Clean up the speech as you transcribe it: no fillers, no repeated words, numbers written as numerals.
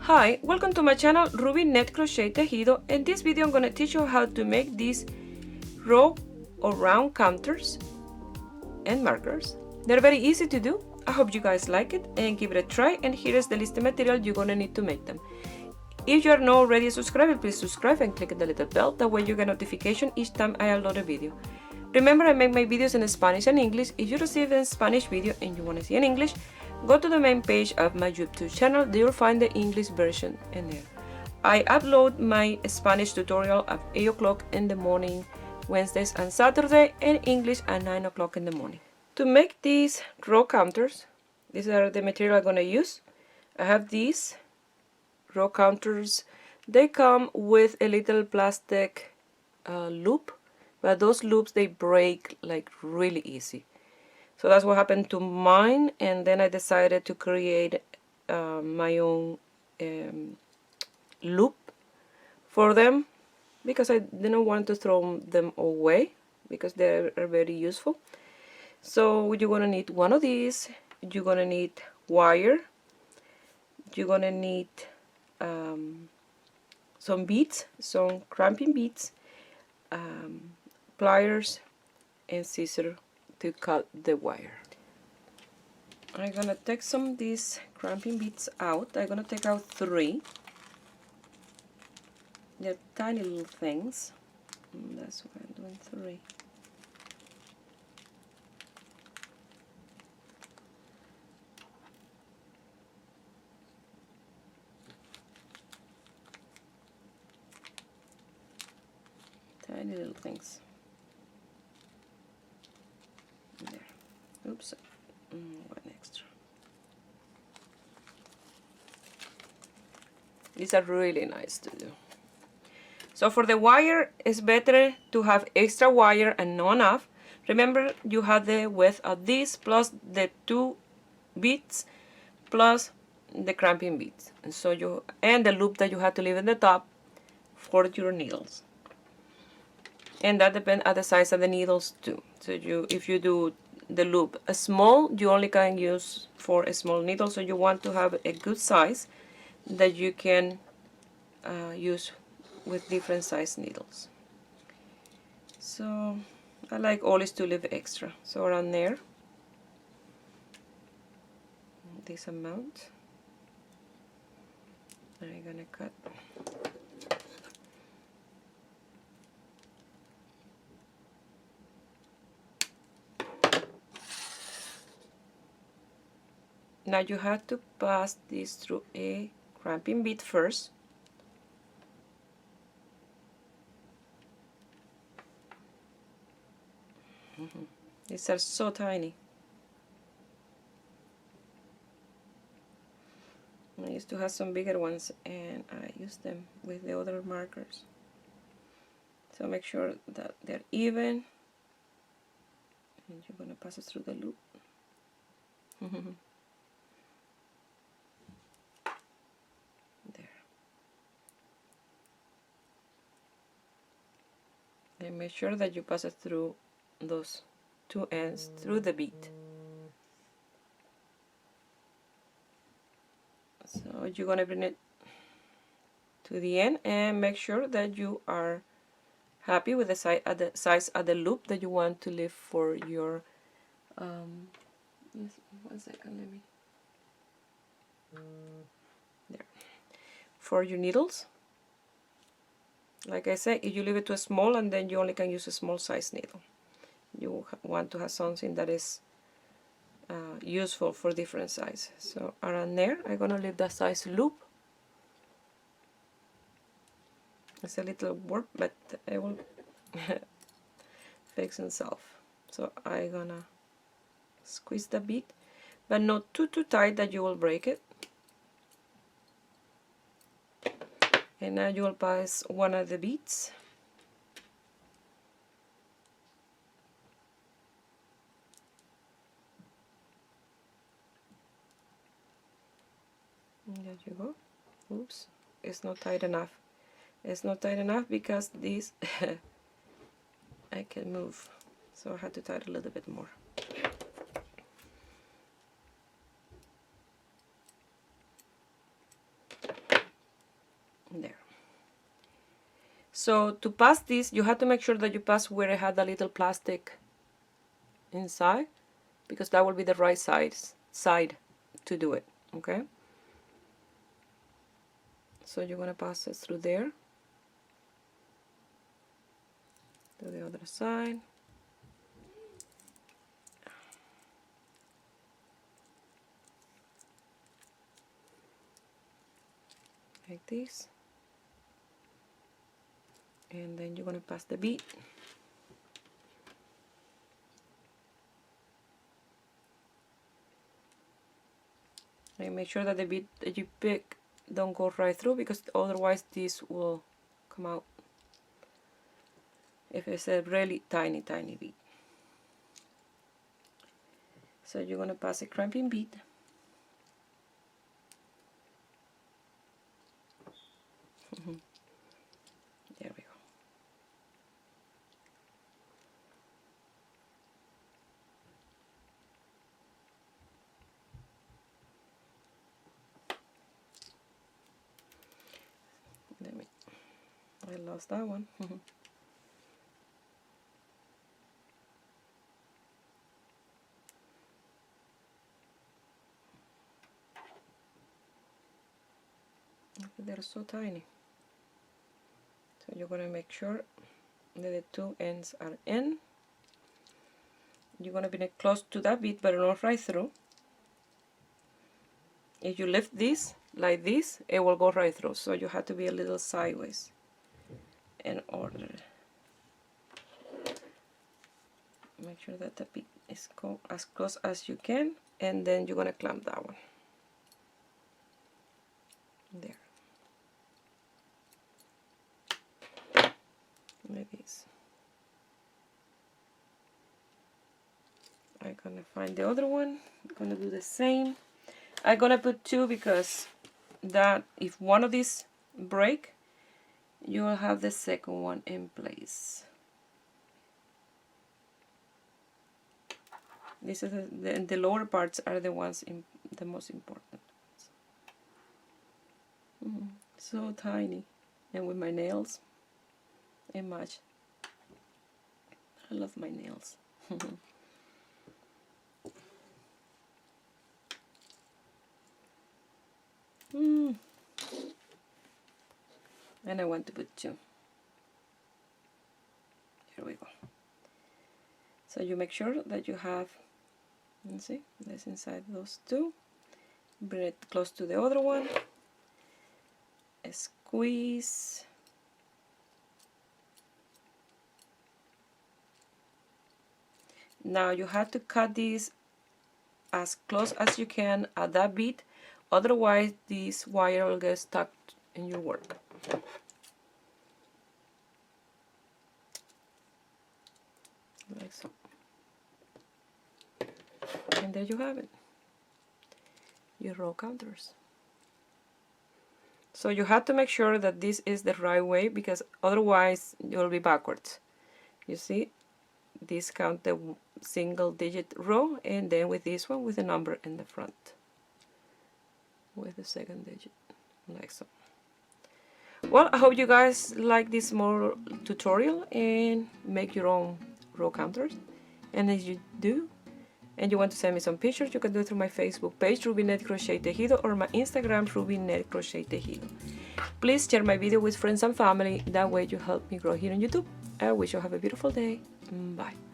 Hi, welcome to my channel Ruby Net Crochet Tejido. In this video I'm going to teach you how to make these row or round counters and markers. They're very easy to do. I hope you guys like it and give it a try, and here is the list of material you're going to need to make them. If you are not already a subscriber, please subscribe and click the little bell, that way you get notification each time I upload a video. Remember, I make my videos in Spanish and English. If you receive a Spanish video and you want to see in English, go to the main page of my YouTube channel. You'll find the English version in there. I upload my Spanish tutorial at 8 o'clock in the morning, Wednesdays and Saturday, and English at 9 o'clock in the morning. To make these row counters, these are the material I'm going to use. I have these row counters. They come with a little plastic loop, but those loops, they break like really easy. So that's what happened to mine, and then I decided to create my own loop for them because I didn't want to throw them away because they are very useful. So you're going to need one of these, you're going to need wire, you're going to need some beads, some crimping beads, pliers, and scissors to cut the wire. I'm gonna take some of these crimping beads out. I'm gonna take out 3. They're tiny little things. That's why I'm doing 3. Tiny little things. There. Oops. One extra. These are really nice to do. So for the wire, it's better to have extra wire and not enough. Remember, you have the width of this plus the 2 beads plus the crimping beads, and so and the loop that you have to leave in the top for your needles. And that depends on the size of the needles too. So if you do the loop small, you only can use for a small needle, so you want to have a good size that you can use with different size needles. So I like always to leave extra, so around there, this amount I'm gonna cut. Now you have to pass this through a crimping bead first. These are so tiny. I used to have some bigger ones and I use them with the other markers. So make sure that they're even. And you're going to pass it through the loop. And make sure that you pass it through those 2 ends through the bead. So you're going to bring it to the end and make sure that you are happy with the size of the loop that you want to leave for your 1 second, let me there, for your needles. Like I said, if you leave it too small, and then you only can use a small size needle. You want to have something that is useful for different sizes. So around there, I'm going to leave that size loop. It's a little warp, but it will fix itself. So I'm going to squeeze the bead, but not too tight that you will break it. And now you will pass one of the beads. And there you go. Oops, it's not tight enough. It's not tight enough because this I can move. So I had to tie it a little bit more. So to pass this, you have to make sure that you pass where I had the little plastic inside, because that will be the right side to do it. Okay, so you're gonna pass it through there to the other side. Like this, and then you're gonna pass the bead. And make sure that the bead that you pick don't go right through, because otherwise this will come out if it's a really tiny bead. So you're gonna pass a crimping bead. There we go. I lost that one. They're so tiny. So you're going to make sure that the two ends are in. You're going to be close to that bead, but not right through. If you lift this like this, it will go right through. So you have to be a little sideways in order. Make sure that the bead is as close as you can, and then you're going to clamp that one. There. Like this. I'm gonna find the other one. I'm gonna do the same. I'm gonna put two, because that if one of these break, you will have the second one in place. This is the lower parts are the ones the most important ones. So tiny, and with my nails, it match. I love my nails. And I want to put two. Here we go. So you make sure that you have, let's see, this inside those two. Bring it close to the other one. Squeeze. Now you have to cut these as close as you can at that bead, otherwise this wire will get stuck in your work. Like so. And there you have it, your row counters. So you have to make sure that this is the right way, because otherwise you'll be backwards. You see, this count the single digit row, and then with this one with a number in the front with the second digit, like so. Well, I hope you guys like this small tutorial and make your own row counters. And if you do, and you want to send me some pictures, you can do it through my Facebook page, Ruby Net Crochet Tejido, or my Instagram, Ruby Net Crochet Tejido. Please share my video with friends and family. That way you help me grow here on YouTube. I wish you have a beautiful day. Bye.